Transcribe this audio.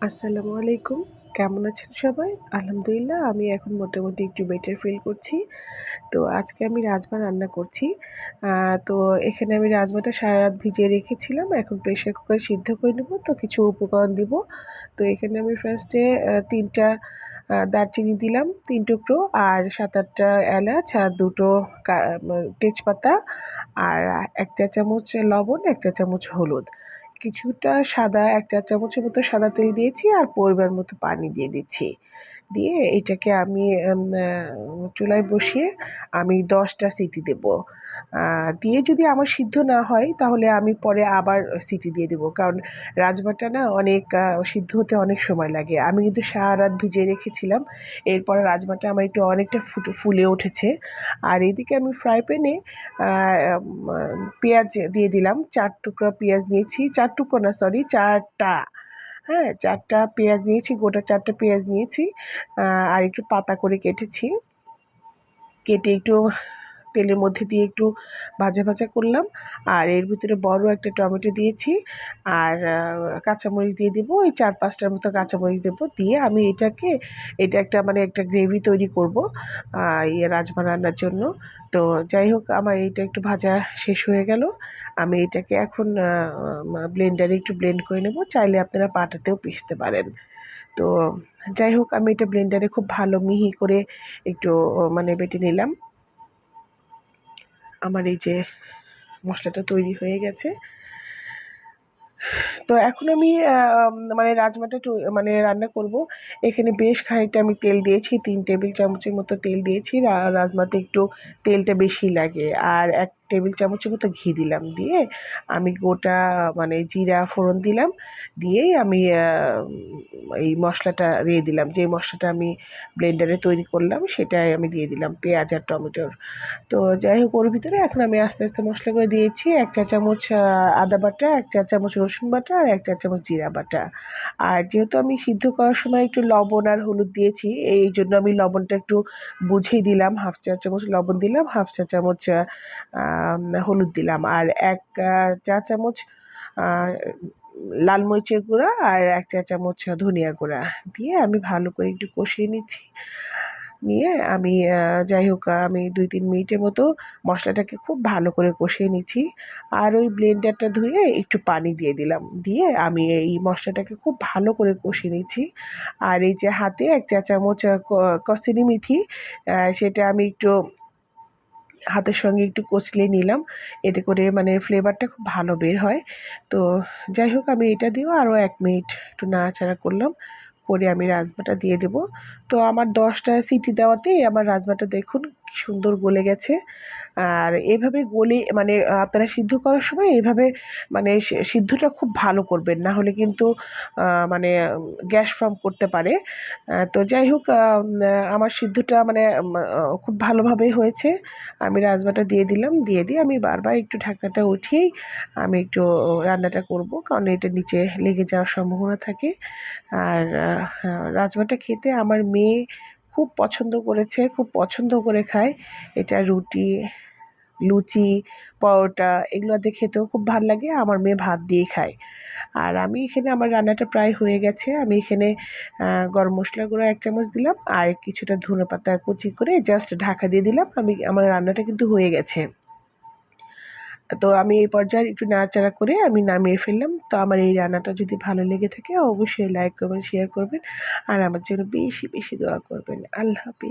আসসালামু আলাইকুম। কেমন আছেন সবাই? আলহামদুলিল্লাহ আমি এখন মোটামুটি একটু বেটার ফিল করছি। তো আজকে আমি রাজমা রান্না করছি। তো এখানে আমি রাজমাটা সারারাত ভিজিয়ে রেখেছিলাম। এখন প্রেশার কুকারে সিদ্ধ করে নেব। তো কিছু উপকরণ দিব। তো এখানে আমি ফার্স্টে ৩ টা দারচিনি দিলাম ৩ টুকরো, আর ৭-৮ টা এলাচ, আর ২ টো তেজপাতা, আর ১ চা চামচ লবণ, ১ চা চামচ হলুদ। কিছুটা সাদা ১ চা চামচের মতো সাদা তেল দিয়েছি, আর পরিমাণ মতো পানি দিয়ে দিচ্ছি। দিয়ে এটাকে আমি চুলায় বসিয়ে আমি ১০ টা সিটি দেব। দিয়ে যদি আমার সিদ্ধ না হয় তাহলে আমি পরে আবার সিটি দিয়ে দেব। কারণ রাজমাটা না অনেক সিদ্ধ হতে অনেক সময় লাগে। আমি কিন্তু সারারাত ভিজিয়ে রেখেছিলাম। এরপরে রাজমাটা আমার একটু অনেকটা ফুলে উঠেছে। আর এদিকে আমি ফ্রাই প্যানে পেঁয়াজ দিয়ে দিলাম। ৪ টুকরা পেঁয়াজ নিয়েছি। ৪ টুকরো না, সরি ৪ টা। হ্যাঁ, ৪ টা পেঁয়াজ নিয়েছি, গোটা ৪ টা পেঁয়াজ নিয়েছি। আর একটু পাতা করে কেটেছি। কেটে একটু তেলের মধ্যে দিয়ে একটু ভাজা করলাম। আর এর ভিতরে বড় একটা টমেটো দিয়েছি। আর কাঁচামরিচ দিয়ে দিব, ওই ৪-৫ টার মতো কাঁচামরিচ দেব। দিয়ে আমি এটা একটা একটা গ্রেভি তৈরি করব রাজমা রান্নার জন্য। তো যাই হোক, আমার এইটা একটু ভাজা শেষ হয়ে গেল। আমি এটাকে এখন ব্লেন্ডারে একটু ব্লেন্ড করে নেব। চাইলে আপনারা পাটাতেও পিষতে পারেন। তো যাই হোক, আমি এটা ব্লেন্ডারে খুব ভালো মিহি করে একটু বেটে নিলাম। আমার এই যে মশলাটা তৈরি হয়ে গেছে। তো এখন আমি রাজমাটা রান্না করব। এখানে বেশ খানিকটা আমি তেল দিয়েছি, ৩ টেবিল চামচের মতো তেল দিয়েছি। রাজমাতে একটু তেলটা বেশি লাগে। আর ১ টেবিল চামচের মতো ঘি দিলাম। দিয়ে আমি গোটা জিরা ফোড়ন দিলাম। দিয়েই আমি এই মশলাটা দিয়ে দিলাম। যে মশলাটা আমি ব্লেন্ডারে তৈরি করলাম সেটাই আমি দিয়ে দিলাম, পেঁয়াজ আর টমেটোর। তো যাই হোক, ওর ভিতরে এখন আমি আস্তে আস্তে মশলাগুলো দিয়েছি। ১ চা চামচ আদা বাটা, ১ চা চামচ রসুন বাটা, আর ১ চা চামচ জিরা বাটা। আর যেহেতু আমি সিদ্ধ করার সময় একটু লবণ আর হলুদ দিয়েছি, এই জন্য আমি লবণটা একটু বুঝেই দিলাম। ১/২ চা চামচ লবণ দিলাম, ১/২ চা চামচ হলুদ দিলাম, আর ১ চা চামচ লাল মরিচের গুঁড়া, আর ১ চা চামচ ধনিয়া গুঁড়া দিয়ে আমি ভালো করে একটু কষিয়ে নিচ্ছি। নিয়ে আমি যাই হোক, আমি ২-৩ মিনিটের মতো মশলাটাকে খুব ভালো করে কষিয়ে নিচ্ছি। আর ওই ব্লেন্ডারটা ধুয়ে একটু পানি দিয়ে দিলাম। দিয়ে আমি এই মশলাটাকে খুব ভালো করে কষিয়ে নিচ্ছি। আর এই যে হাতে ১ চা চামচ কসুরি মেথি, সেটা আমি একটু হাতের সঙ্গে একটু কচলে নিলাম। এতে করে ফ্লেভারটা খুব ভালো বের হয়। তো যাই হোক, আমি এটা দিয়েও আরও ১ মিনিট একটু নাড়াচাড়া করলাম। করে আমি রাজমাটা দিয়ে দেব। তো আমার ১০ টা সিটি দেওয়াতেই আমার রাজমাটা দেখুন কি সুন্দর গলে গেছে। আর এভাবে গলে আপনারা সিদ্ধ করার সময় এইভাবে সিদ্ধটা খুব ভালো করবেন, না হলে কিন্তু গ্যাস ফর্ম করতে পারে। তো যাই হোক, আমার সিদ্ধটা খুব ভালোভাবেই হয়েছে। আমি রাজমাটা দিয়ে দিলাম। দিয়ে আমি বারবার একটু ঢাকনাটা উঠিয়েই আমি একটু রান্নাটা করব, কারণ এটা নিচে লেগে যাওয়ার সম্ভাবনা থাকে। আর রাজমাটা খেতে আমার মেয়ে খুব পছন্দ করেছে, খুব পছন্দ করে খায়। এটা রুটি, লুচি, পরোটা এগুলোতে খেতেও খুব ভাল লাগে। আমার মেয়ে ভাত দিয়ে খায়। আর আমি এখানে আমার রান্নাটা প্রায় হয়ে গেছে। আমি এখানে গরম মশলার গুঁড়ো ১ চামচ দিলাম, আর কিছুটা ধনেপাতা কুচি করে জাস্ট ঢাকা দিয়ে দিলাম। আমার রান্নাটা কিন্তু হয়ে গেছে। তো আমি এই পর্যায়ে একটু নাড়াচাড়া করে আমি নামিয়ে ফেললাম। তো আমার এই রান্নাটা যদি ভালো লেগে থাকে অবশ্যই লাইক করবেন, শেয়ার করবেন, আর আমার জন্য বেশি দোয়া করবেন। আল্লাহ হাফেজ।